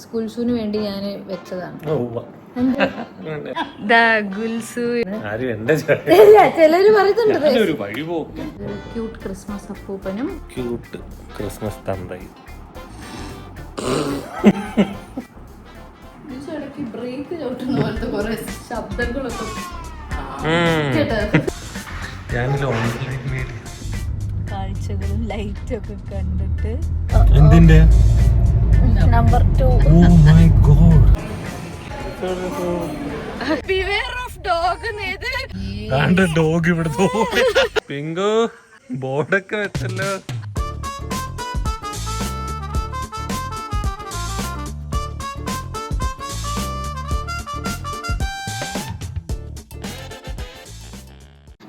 School ഷൂന് വേണ്ടി ഞാൻ വെച്ചതാണ്. ചിലര് പറയുന്നുണ്ട് ക്യൂട്ട് ക്രിസ്മസ് അപ്പൂപ്പനും ക്യൂട്ട് ക്രിസ്മസ് തന്തയും. ബ്രേക്ക് ചവിട്ടുന്ന പോലത്തെ കുറെ ശബ്ദങ്ങളൊക്കെ കാഴ്ചകളും ലൈറ്റും ഒക്കെ കണ്ടിട്ട് എന്തിന്റെ നമ്പർ 2 ഡോഗ് ഇവിടെ പിങ്കു ബോർഡൊക്കെ വെച്ചല്ലോ.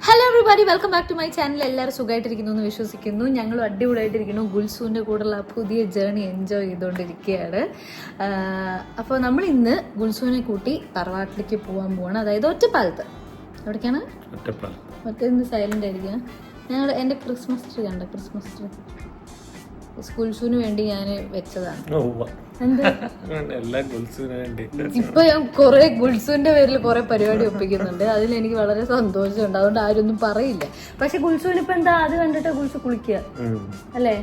Hello everybody, welcome back to my channel. എല്ലാവരും സുഖമായിട്ടിരിക്കുന്നു എന്ന് വിശ്വസിക്കുന്നു. ഞങ്ങളും അടിപൊളിയായിട്ടിരിക്കുന്നു. ഗുൽസൂൻ്റെ കൂടെയുള്ള പുതിയ ജേർണി എൻജോയ് ചെയ്തുകൊണ്ടിരിക്കുകയാണ്. അപ്പോൾ നമ്മൾ ഇന്ന് ഗുൽസൂനെ കൂട്ടി തറവാട്ടിലേക്ക് പോകാൻ പോവാണ്. അതായത് ഒറ്റപ്പാലത്ത്. എവിടേക്കാണ്? മറ്റേ സൈലൻ്റ് ആയിരിക്കുക. എൻ്റെ ക്രിസ്മസ് ട്രീ കണ്ട ക്രിസ്മസ് ട്രീ സ്കൂൾ ഷൂന് വേണ്ടി ഞാൻ വെച്ചതാണ്. ഇപ്പൊ ഞാൻ കുറെ ഗുൽസൂന്റെ പേരിൽ കുറെ പരിപാടി ഒപ്പിക്കുന്നുണ്ട്. അതിൽ എനിക്ക് വളരെ സന്തോഷമുണ്ട്. അതുകൊണ്ട് ആരൊന്നും പറയില്ല. പക്ഷെ ഗുൽസൂന് ഇപ്പൊ എന്താ അത് കണ്ടിട്ട് ഗുൽസു കുളിക്കുക അല്ലേ?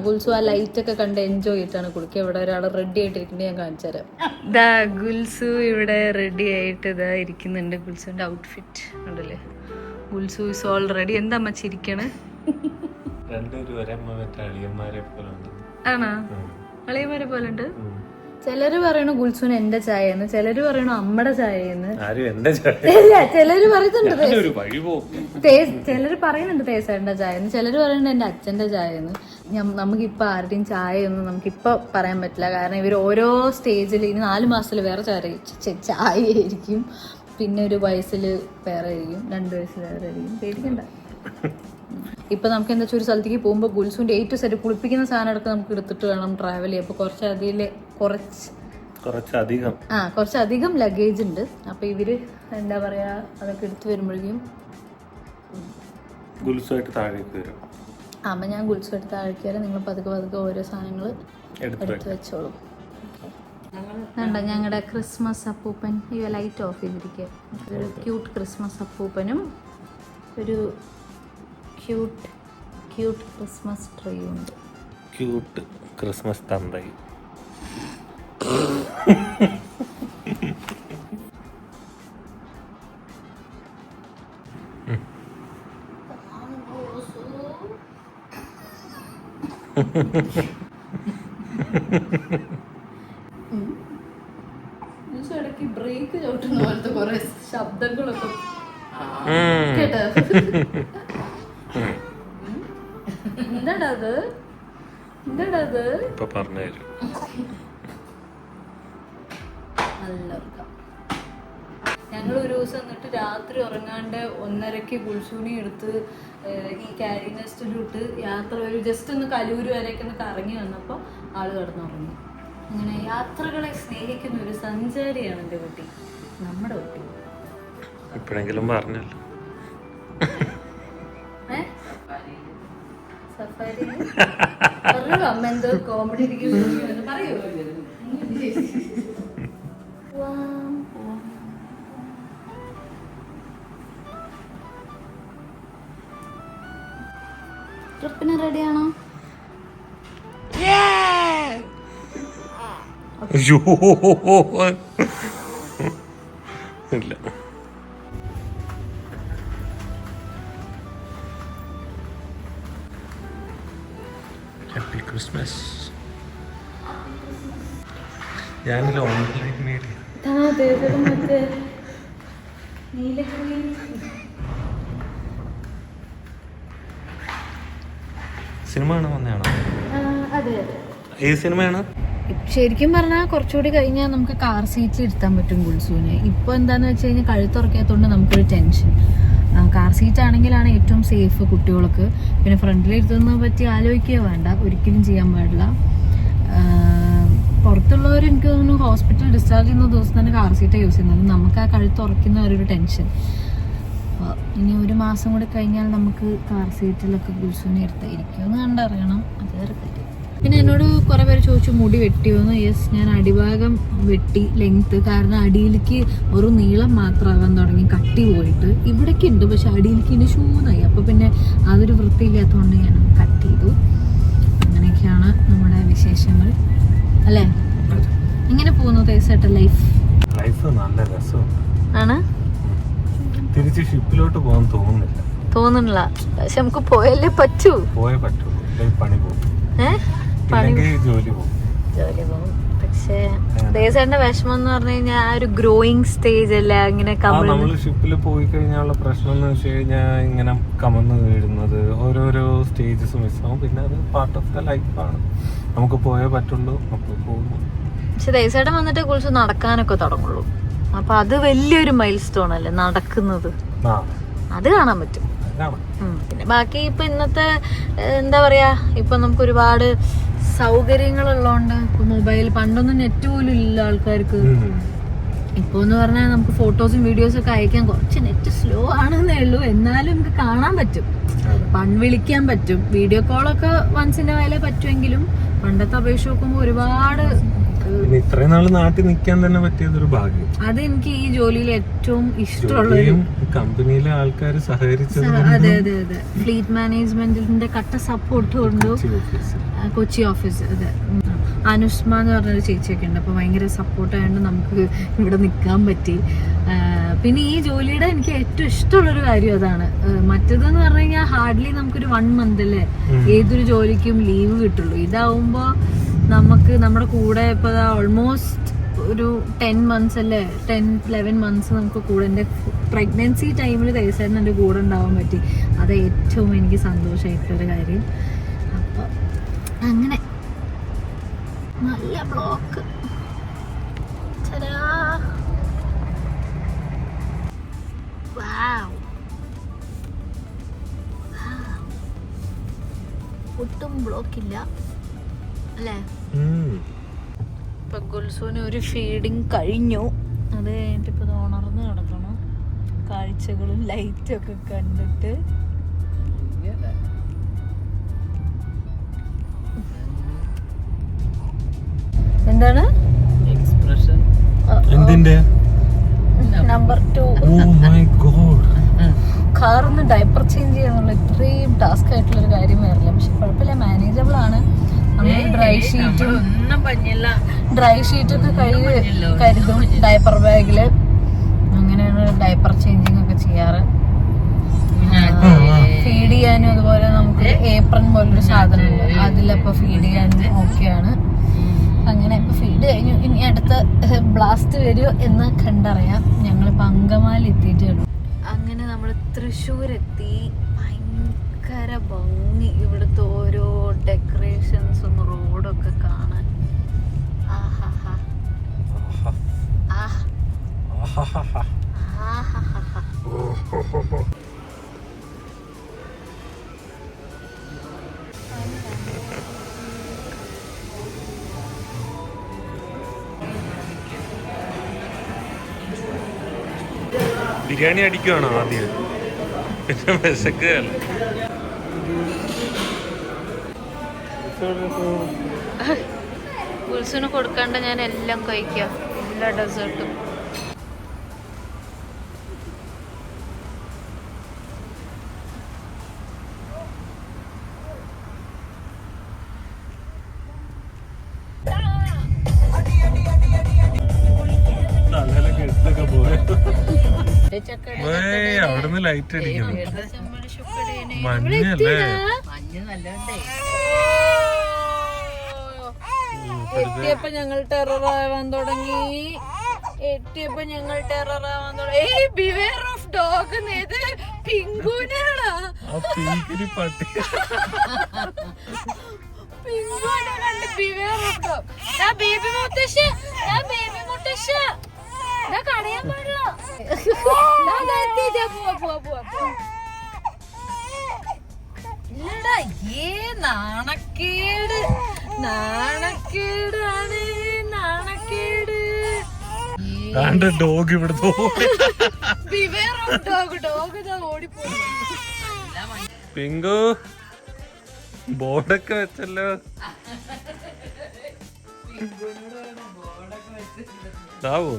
ഗുൽസു ആ ലൈറ്റ് ഒക്കെ കണ്ട് എൻജോയ് ചെയ്തിട്ടാണ് കുളിക്കുക. ഇവിടെ ഒരാൾ റെഡി ആയിട്ടിരിക്കുന്നത് ഞാൻ കാണിച്ചു തരാം. ഗുൽസു ഇവിടെ റെഡി ആയിട്ട് ഇതാ ഇരിക്കുന്നുണ്ട്. ഗുൽസുന്റെ ഔട്ട്ഫിറ്റ് ഉണ്ടല്ലേ? ഗുൽസു ഇസ് ഓൾ റെഡി. എന്താ അമ്മ ചിരിക്കണേ? ആണോ? അളിയന്മാരെ പോലെ ഉണ്ട്. ചിലര് പറയണു ഗുൽസൂന് എന്റെ ചായന്ന്, ചിലര് പറയണു അമ്മയുടെ ചായന്ന്. ചിലര് പറയുന്നുണ്ട് ചിലര് പറയുന്നുണ്ട് തേസേന്റെ ചായന്ന്, ചിലര് പറയുന്നുണ്ട് എന്റെ അച്ഛന്റെ ചായന്ന്. നമുക്കിപ്പൊ ആരുടെയും ചായയൊന്നും നമുക്കിപ്പൊ പറയാൻ പറ്റില്ല. കാരണം ഇവർ ഓരോ സ്റ്റേജിൽ ഇനി 4 മാസത്തിൽ വേറെ ചായയായിരിക്കും, പിന്നെ ഒരു വയസ്സിൽ വേറെ ആയിരിക്കും, 2 വയസ്സിൽ വേറെ ആയിരിക്കും. പേടിക്കണ്ട. ഇപ്പൊ നമുക്ക് എന്താ വെച്ചാൽ ഒരു സ്ഥലത്തേക്ക് പോകുമ്പോൾ ഗുൽസൂന്റെ A to Z കുളിപ്പിക്കുന്ന സാധനം അടക്കം നമുക്ക് എടുത്തിട്ട് വേണം ട്രാവൽ ചെയ്യാം. അപ്പൊ കുറച്ചധികം ലഗേജ് ഉണ്ട്. അപ്പൊ ഇവര് എന്താ പറയാ അതൊക്കെ എടുത്തു വരുമ്പോഴേക്കും അമ്മ ഞാൻ ഗുൽസുമായിട്ട് താഴേക്ക് വരാം. നിങ്ങൾ പതുക്കെ ഓരോ സാധനങ്ങൾ എടുത്ത് വെച്ചോളും. വേണ്ട, ഞങ്ങളുടെ ക്രിസ്മസ് അപ്പൂപ്പൻ ഈ ലൈറ്റ് ഓഫ് ചെയ്തിരിക്കുക. ഒരു ക്യൂട്ട് ക്രിസ്മസ് അപ്പൂപ്പനും ഒരു ക്യൂട്ട് ക്രിസ്മസ് ട്രീ ഉണ്ട്. ക്യൂട്ട് ക്രിസ്മസ് തന്തയും. ഇടയ്ക്ക് ബ്രേക്ക് ചവിട്ടുന്ന പോലത്തെ കുറെ ശബ്ദങ്ങളൊക്കെ കേട്ടോ? എന്താടത്? ഞങ്ങൾ ഒരു ദിവസം എന്നിട്ട് രാത്രി ഉറങ്ങാണ്ട് 1:30 ഗുൽസൂനി എടുത്ത് ഈ ക്യാരി നെസ്റ്റിലിട്ട് യാത്ര ഒരു ജസ്റ്റ് ഒന്ന് കലൂര് വരെയൊക്കെ ഒന്ന് കറങ്ങി വന്നപ്പോൾ ആള് കിടന്നുറങ്ങി. അങ്ങനെ യാത്രകളെ സ്നേഹിക്കുന്ന ഒരു സഞ്ചാരിയാണ് എൻ്റെ കുട്ടി, നമ്മുടെ കുട്ടി. ഇപ്പോഴെങ്കിലും പറഞ്ഞല്ലോ. അമ്മ എന്തോ കോമഡി പറയൂ. ട്രിപ്പിന് റെഡിയാണോ? ഇല്ല. Happy Christmas. ഞാനില്ല ഓൺലൈൻ മീഡിയ സിനിമ കാണാൻ വന്നതാണോ? ഏത് സിനിമയാണ്? ശരിക്കും പറഞ്ഞാൽ കുറച്ചുകൂടി കഴിഞ്ഞാൽ നമുക്ക് കാർ സീറ്റ്സ് ഇരുത്താൻ പറ്റും ഗുൽസൂന്. ഇപ്പൊ എന്താന്ന് വെച്ച് കഴിഞ്ഞാൽ കഴുത്തുറക്കാത്തതുകൊണ്ട് നമുക്കൊരു ടെൻഷൻ. കാർ സീറ്റ് ആണെങ്കിലാണ് ഏറ്റവും സേഫ് കുട്ടികൾക്ക്. പിന്നെ ഫ്രണ്ടിലിരുത്തുന്നതിനെ പറ്റി ആലോചിക്കുക വേണ്ട, ഒരിക്കലും ചെയ്യാൻ പാടില്ല. പുറത്തുള്ളവർ എനിക്ക് തോന്നുന്നു ഹോസ്പിറ്റൽ ഡിസ്ചാർജ് ചെയ്യുന്ന ദിവസം തന്നെ കാർ സീറ്റാണ് യൂസ് ചെയ്യുന്നത്. നമുക്ക് ആ കഴുത്തുറക്കുന്ന ഒരു ടെൻഷൻ. ഇനി 1 മാസം കൂടി കഴിഞ്ഞാൽ നമുക്ക് കാർ സീറ്റിലൊക്കെ ഗുൽസൂനെ ഇരുത്തായിരിക്കുമെന്ന് കണ്ടറിയണം. അത് വേറെ കാര്യം. പിന്നെ എന്നോട് കുറെ പേര് ചോദിച്ചു മുടി വെട്ടിയോന്ന്. യെസ്, ഞാൻ അടിഭാഗം വെട്ടി ലെങ്ത്. കാരണം അടിയിലേക്ക് ഒരു നീളം മാത്രമാകാൻ തുടങ്ങി, കട്ടി പോയിട്ട്. ഇവിടേക്ക് ഉണ്ട്, പക്ഷെ അടിയിലേക്ക് ഇനി ഷൂന്നായി. അപ്പൊ പിന്നെ അതൊരു വൃത്തിയില്ലാത്തതുകൊണ്ട് ഞാൻ കട്ട് ചെയ്തു. അങ്ങനെയൊക്കെയാണ് നമ്മുടെ വിശേഷങ്ങൾ അല്ലേ. ഇങ്ങനെ പോകുന്നു തേസായിട്ട് ലൈഫ്. നല്ല രസമുണ്ട്. ആണ്. തിരിച്ച് ഷിപ്പിലോട്ട് പോകാൻ തോന്നുന്നില്ല. പക്ഷെ നമുക്ക് പോയല്ലേ പറ്റൂ. പണി പോകും. ജോലി പോകും. പക്ഷേ ദേശന്റെ വിഷമം എന്ന് പറഞ്ഞു കഴിഞ്ഞാൽ ആ ഒരു ഗ്രോയിങ് സ്റ്റേജ് അല്ലേ. അങ്ങനെ നമ്മള് ഷിപ്പിൽ പോയി കഴിഞ്ഞാലുള്ള പ്രശ്നം എന്ന് വെച്ച് കഴിഞ്ഞാൽ ഇങ്ങനെ കമന്ന് വീഴുന്നത് ഓരോരോ സ്റ്റേജസ് മിസ്സാവും. പിന്നെ അത് പാർട്ട് ഓഫ് ദ ലൈഫാണ്. നമുക്ക് പോയേ പറ്റുള്ളൂ. അപ്പോൾ പോകുന്നു. പക്ഷെ ദേശേട്ടൻ വന്നിട്ട് കുറിച്ച് നടക്കാനൊക്കെ തുടങ്ങുള്ളൂ. അപ്പൊ അത് വലിയൊരു മൈൽ സ്റ്റോൺ അല്ലേ നടക്കുന്നത്. അത് കാണാൻ പറ്റും. പിന്നെ ബാക്കി ഇപ്പൊ ഇന്നത്തെ എന്താ പറയാ, ഇപ്പൊ നമുക്ക് ഒരുപാട് സൗകര്യങ്ങളുള്ളതുകൊണ്ട് ഇപ്പൊ മൊബൈൽ, പണ്ടൊന്നും നെറ്റ് പോലും ഇല്ല ആൾക്കാർക്ക്. ഇപ്പൊ എന്ന് പറഞ്ഞാൽ നമുക്ക് ഫോട്ടോസും വീഡിയോസും ഒക്കെ അയക്കാൻ കുറച്ച് നെറ്റ് സ്ലോ ആണെന്നേ ഉള്ളൂ. എന്നാലും നമുക്ക് കാണാൻ പറ്റും, വിളിക്കാൻ പറ്റും. വീഡിയോ കോളൊക്കെ വൺസിന്റെ വയലേ പറ്റുമെങ്കിലും പണ്ടത്തെ അപേക്ഷ നോക്കുമ്പോൾ ഒരുപാട്. ഇത്രയും നാള് നാട്ടിൽ നിൽക്കാൻ തന്നെ പറ്റിയതൊരു ഭാഗ്യം. അത് എനിക്ക് ഈ ജോലിയിൽ ഏറ്റവും ഇഷ്ടമുള്ള കമ്പനിയിലെ ആൾക്കാർ സഹകരിച്ചത്. അതെ അതെ അതെ. ഫ്ലീറ്റ് മാനേജ്മെന്റിന്റെ കട്ട സപ്പോർട്ട് കൊണ്ട് കൊച്ചി ഓഫീസ്. അതെ, അനുഷ്മ എന്ന് പറഞ്ഞൊരു ചേച്ചിയൊക്കെ ഉണ്ട്. അപ്പോൾ ഭയങ്കര സപ്പോർട്ടായതുകൊണ്ട് നമുക്ക് ഇവിടെ നിൽക്കാൻ പറ്റി. പിന്നെ ഈ ജോലിയുടെ എനിക്ക് ഏറ്റവും ഇഷ്ടമുള്ളൊരു കാര്യം അതാണ്. മറ്റേതെന്ന് പറഞ്ഞു കഴിഞ്ഞാൽ ഹാർഡ്ലി നമുക്കൊരു 1 മന്ത് അല്ലേ ഏതൊരു ജോലിക്കും ലീവ് കിട്ടുള്ളൂ. ഇതാവുമ്പോൾ നമുക്ക് നമ്മുടെ കൂടെ ഇപ്പോൾ ഓൾമോസ്റ്റ് ഒരു 10 മന്ത്സ് അല്ലേ, 10-11 മന്ത്സ് നമുക്ക് കൂടെ. എൻ്റെ പ്രഗ്നൻസി ടൈമിൽ തേസായിരുന്നു എൻ്റെ കൂടെ ഉണ്ടാവാൻ പറ്റി. അത് ഏറ്റവും എനിക്ക് സന്തോഷമായിട്ടുള്ളൊരു കാര്യം. അപ്പോൾ അങ്ങനെ നല്ല ബ്ലോക്ക്. ഒട്ടും ബ്ലോക്കില്ല അല്ലേ. ഇപ്പൊ ഗുൽസൂന് ഒരു ഫീഡിങ് കഴിഞ്ഞു. അത് കഴിഞ്ഞിട്ട് ഇപ്പൊ ഉണർന്ന് കിടക്കണം. കാഴ്ചകളും ലൈറ്റും ഒക്കെ കണ്ടിട്ട് എന്താണ് എക്സ്പ്രഷൻ എന്തിന്റെ നമ്പർ 2. Oh my god. കാറൊന്ന് ഡയപ്പർ ചേഞ്ച് ചെയ്യാന്നുള്ള ഇത്രയും ടാസ്ക് ആയിട്ടുള്ളൊരു കാര്യം വരില്ല. പക്ഷെ കുഴപ്പമില്ല, മാനേജബിൾ ആണ്. നമ്മൾ ഡ്രൈ ഷീറ്റൊക്കെ കരുതും ഡയപ്പർ ബാഗില്. അങ്ങനെയാണ് ഡയപ്പർ ചേഞ്ചിങ് ഒക്കെ ചെയ്യാറ്. ഫീഡ് ചെയ്യാനും അതുപോലെ നമുക്ക് ഏപ്രൺ പോലൊരു സാധനം ഉണ്ട്, അതിലപ്പോ ഫീഡ് ചെയ്യാനും ഓക്കെയാണ്. അങ്ങനെ ഇപ്പൊ ഫീഡ് കഴിഞ്ഞു. ഇനി അടുത്ത ബ്ലാസ്റ്റ് വരുമോ എന്ന് കണ്ടറിയാം. ഞങ്ങളിപ്പോ അങ്കമാലി എത്തിയിട്ടുണ്ട്. അങ്ങനെ നമ്മൾ തൃശ്ശൂരെത്തി. ഭയങ്കര ഭംഗി ഇവിടുത്തെ ഓരോ ഡെക്കറേഷൻസും റോഡൊക്കെ കാണാൻ. ബിരിയാണി അടിക്കുവാണോ ആദ്യം? പിന്നെ വിശക്കുകയല്ല. ഗുൽസിന് കൊടുക്കാണ്ട് ഞാൻ എല്ലാം കഴിക്കാം, എല്ലാ ഡെസേർട്ടും. അവിടുന്ന് ലൈറ്റ് അടിക്കുന്നു. മഞ്ഞല്ലേ? എത്തിയപ്പോ ഞങ്ങൾ ടെററാവാൻ തുടങ്ങി. ബിവെയർ ഓഫ് ഡോഗ് പിങ്കുനാണ്. പിങ്കുനെ കണ്ട് ബിവെയർ ഓഫ് ഡോഗ്. ബേബി മുത്തശ്ശി, ബേബി മുത്തശ്ശി കടയാൻ പാടില്ല. ഇല്ലടാ, നാണക്കേട്, നാണക്കേടാണ്, നാണക്കേട്. ഡോഗ് ഇവിടെ ഓടിപ്പോയി. പിങ്കു ബോർഡൊക്കെ വെച്ചല്ലോ. ഇതാവോ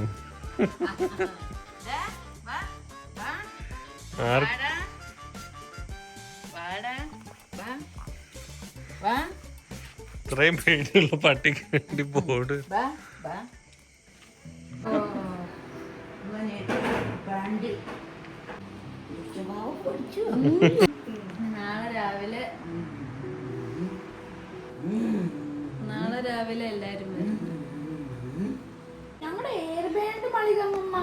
ഇത്രയും പേടിയുള്ള പട്ടിക്ക് വേണ്ടി ബോർഡ്. നാളെ രാവിലെ എല്ലാരും ഞങ്ങളുടെ എയർ ബാൻഡ് മളികമ്മ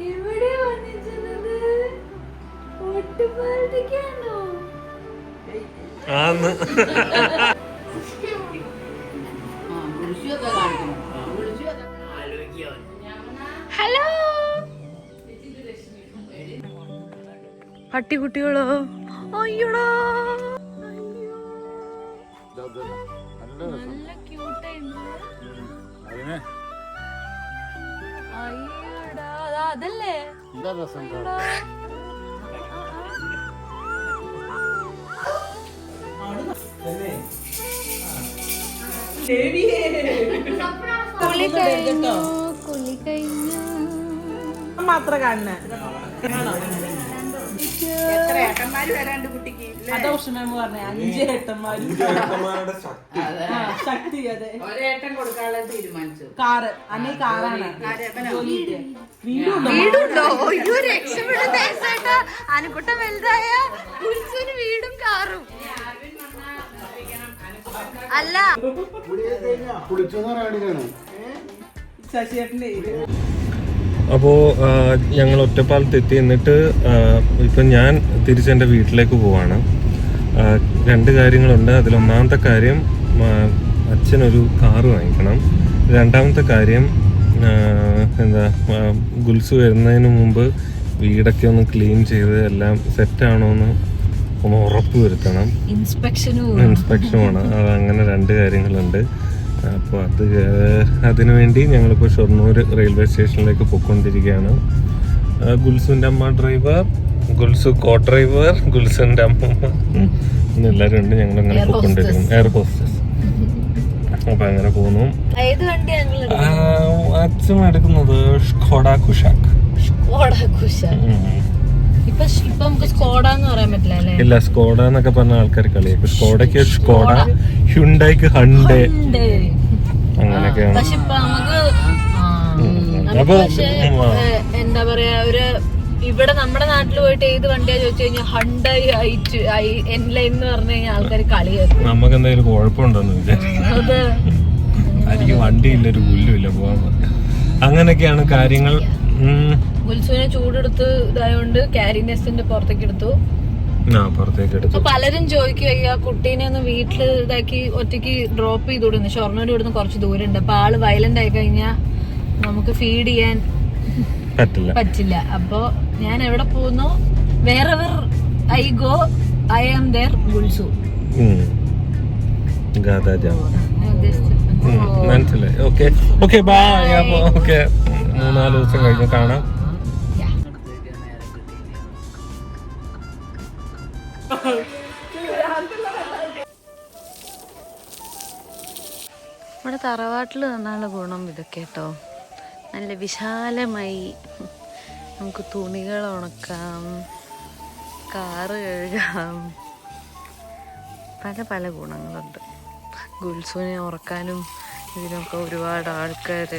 ഇവിടെ വന്നിച്ചത് ഒട്ടുപാടിക്കാണോ ആന്ന് ഹലോ പട്ടിക്കുട്ടികളോ അയ്യോടാ നല്ല ക്യൂട്ടായിരുന്നു അയ്യോടാ അതല്ലേ കുളി കഴിഞ്ഞു മാത്ര കാണുന്ന അഞ്ച് ഏട്ടന്മാരും ശക്തി. അതെ ഒരേട്ടൻ കൊടുക്കാനുള്ള തീരുമാനിച്ചു. കാറ് അന്നേ കാറാണ്. വീടുണ്ടോ? അനുക്കുട്ടം വലുതായ വീടും കാറും അല്ല ശശിയേട്ടന്റെ. അപ്പോൾ ഞങ്ങൾ ഒറ്റപ്പാലത്തെത്തി. എന്നിട്ട് ഇപ്പം ഞാൻ തിരിച്ചെൻ്റെ വീട്ടിലേക്ക് പോവാണ്. രണ്ട് കാര്യങ്ങളുണ്ട്. അതിലൊന്നാമത്തെ കാര്യം അച്ഛനൊരു കാറ് വാങ്ങിക്കണം. രണ്ടാമത്തെ കാര്യം എന്താ ഗുൽസ് വരുന്നതിന് മുമ്പ് വീടൊക്കെ ഒന്ന് ക്ലീൻ ചെയ്ത് എല്ലാം സെറ്റാണോ എന്ന് ഒന്ന് ഉറപ്പ് വരുത്തണം. ഇൻസ്പെക്ഷനുമാണ്. അങ്ങനെ രണ്ട് കാര്യങ്ങളുണ്ട്. അപ്പോൾ അതിനു വേണ്ടി ഞങ്ങളിപ്പോൾ ഷൊർണൂർ റെയിൽവേ സ്റ്റേഷനിലേക്ക് പോയിക്കൊണ്ടിരിക്കുകയാണ്. ഗുൽസുൻ്റെ അമ്മ ഡ്രൈവർ, ഗുൽസു കോ ഡ്രൈവർ, ഗുൽസുൻ്റെ അമ്മമ്മ എന്നെല്ലാവരും ഉണ്ട്. ഞങ്ങളങ്ങനെ പോയിക്കൊണ്ടിരിക്കുന്നു. Air hostess. അപ്പം അങ്ങനെ പോകുന്നു. അച്ഛൻ എടുക്കുന്നത് സ്കോഡ കുഷാക്ക്. ഇല്ല, സ്കോഡ എന്നൊക്കെ പറഞ്ഞ ആൾക്കാർ കളിയാക്കും. സ്കോഡയ്ക്ക് സ്കോഡ, ഹ്യുണ്ടായിക്ക് ഹണ്ടേ, അങ്ങനെയൊക്കെയാണ്. അപ്പൊ എന്താ പറയാ, ഒരു ഇവിടെ നമ്മുടെ നാട്ടിൽ പോയിട്ട് ഏത് വണ്ടിയാ ചോദിച്ചു കഴിഞ്ഞാൽ ഹണ്ടായി എൻലൈൻ എന്ന് പറഞ്ഞു കഴിഞ്ഞാൽ ആൾക്കാർ കളിയാക്കും. നമുക്ക് എന്തെങ്കിലും കുഴപ്പമുണ്ടോന്ന് വിചാരിച്ചു. എനിക്ക് വണ്ടിയില്ലൊരു പുല്ലുമില്ല പോവാൻ. അങ്ങനെയൊക്കെയാണ് കാര്യങ്ങൾ. ഗുൽസുവിനെ ചൂടെടുത്ത് ഇതായോണ്ട് ക്യാരിനെസിന്റെ പുറത്തേക്ക് എടുത്തു. പലരും ചോദിക്കുക കുട്ടീനെ ഒന്ന് വീട്ടില് ഇതാക്കി ഒറ്റയ്ക്ക് ഡ്രോപ്പ് ചെയ്ത് വിടുന്നു. ഷൊർണൂർ ഇവിടുന്ന് കുറച്ച് ദൂരം ഉണ്ട്. അപ്പൊ ആള് വയലന്റ് ആയി കഴിഞ്ഞാൽ നമുക്ക് ഫീഡ് ചെയ്യാൻ പറ്റില്ല. അപ്പൊ ഞാൻ എവിടെ പോകുന്നു, wherever I go I am there Gulsu. മനസ്സിലായി. Okay okay bye. അപ്പൊ ഓക്കെ, 3-4 ദിവസം കഴിഞ്ഞ് കാണാം. നമ്മുടെ തറവാട്ടിൽ നിന്നുള്ള ഗുണം ഇതൊക്കെ കേട്ടോ. നല്ല വിശാലമായി നമുക്ക് തുണികൾ ഉണക്കാം, കാറ് കഴുകാം, പല പല ഗുണങ്ങളുണ്ട്. ഗുൽസുവിനെ ഉറക്കാനും ഇതിനൊക്കെ ഒരുപാട് ആൾക്കാർ.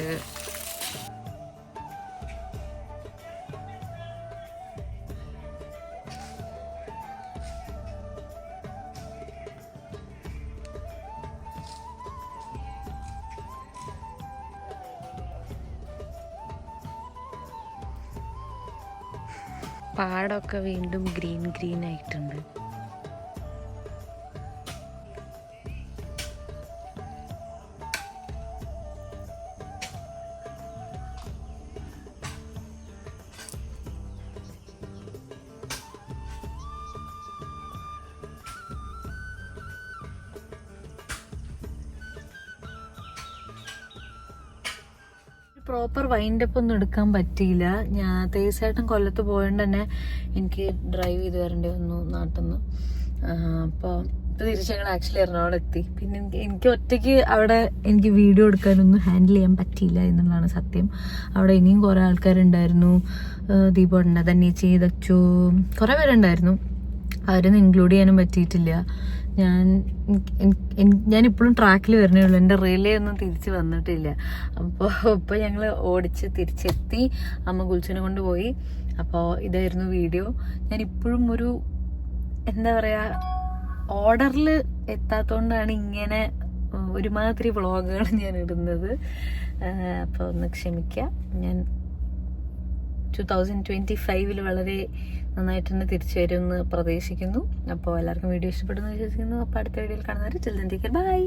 പാടമൊക്കെ വീണ്ടും ഗ്രീൻ ആയിട്ടുണ്ട്. പ്രോപ്പർ വൈൻഡപ്പ് ഒന്നും എടുക്കാൻ പറ്റിയില്ല. ഞാൻ തേസായിട്ടും കൊല്ലത്ത് പോയോണ്ട് തന്നെ എനിക്ക് ഡ്രൈവ് ചെയ്ത് വരേണ്ടി വന്നു നാട്ടിൽ നിന്ന്. അപ്പോൾ തിരിച്ച് ഞങ്ങൾ ആക്ച്വലി എറണാകുളം എത്തി. പിന്നെ എനിക്ക് ഒറ്റയ്ക്ക് അവിടെ എനിക്ക് വീഡിയോ എടുക്കാനൊന്നും ഹാൻഡിൽ ചെയ്യാൻ പറ്റിയില്ല എന്നുള്ളതാണ് സത്യം. അവിടെ ഇനിയും കുറേ ആൾക്കാരുണ്ടായിരുന്നു. ദീപോണ്ട തന്നീച്ചി ദച്ചു കുറേ പേരുണ്ടായിരുന്നു. അവരൊന്നും ഇൻക്ലൂഡ് ചെയ്യാനും പറ്റിയിട്ടില്ല. ഞാനിപ്പോഴും ട്രാക്കിൽ വരണേ ഉള്ളൂ. എൻ്റെ റിലേ ഒന്നും തിരിച്ച് വന്നിട്ടില്ല. അപ്പോൾ ഞങ്ങൾ ഓടിച്ച് തിരിച്ചെത്തി. അമ്മ ഗുൽസിനെ കൊണ്ട് പോയി. അപ്പോൾ ഇതായിരുന്നു വീഡിയോ. ഞാനിപ്പോഴും ഒരു എന്താ പറയുക ഓർഡറിൽ എത്താത്തതുകൊണ്ടാണ് ഇങ്ങനെ ഒരുമാതിരി വ്ളോഗുകൾ ഞാൻ ഇടുന്നത്. അപ്പോൾ ഒന്ന് ക്ഷമിക്കുക. ഞാൻ 2025 വളരെ നന്നായിട്ട് തന്നെ തിരിച്ചു വരുമെന്ന് പ്രതീക്ഷിക്കുന്നു. അപ്പോൾ എല്ലാവർക്കും വീഡിയോ ഇഷ്ടപ്പെടുന്നു വിശ്വസിക്കുന്നു. അപ്പോൾ അടുത്ത വീഡിയോയിൽ കാണുന്നവരെ ബൈ.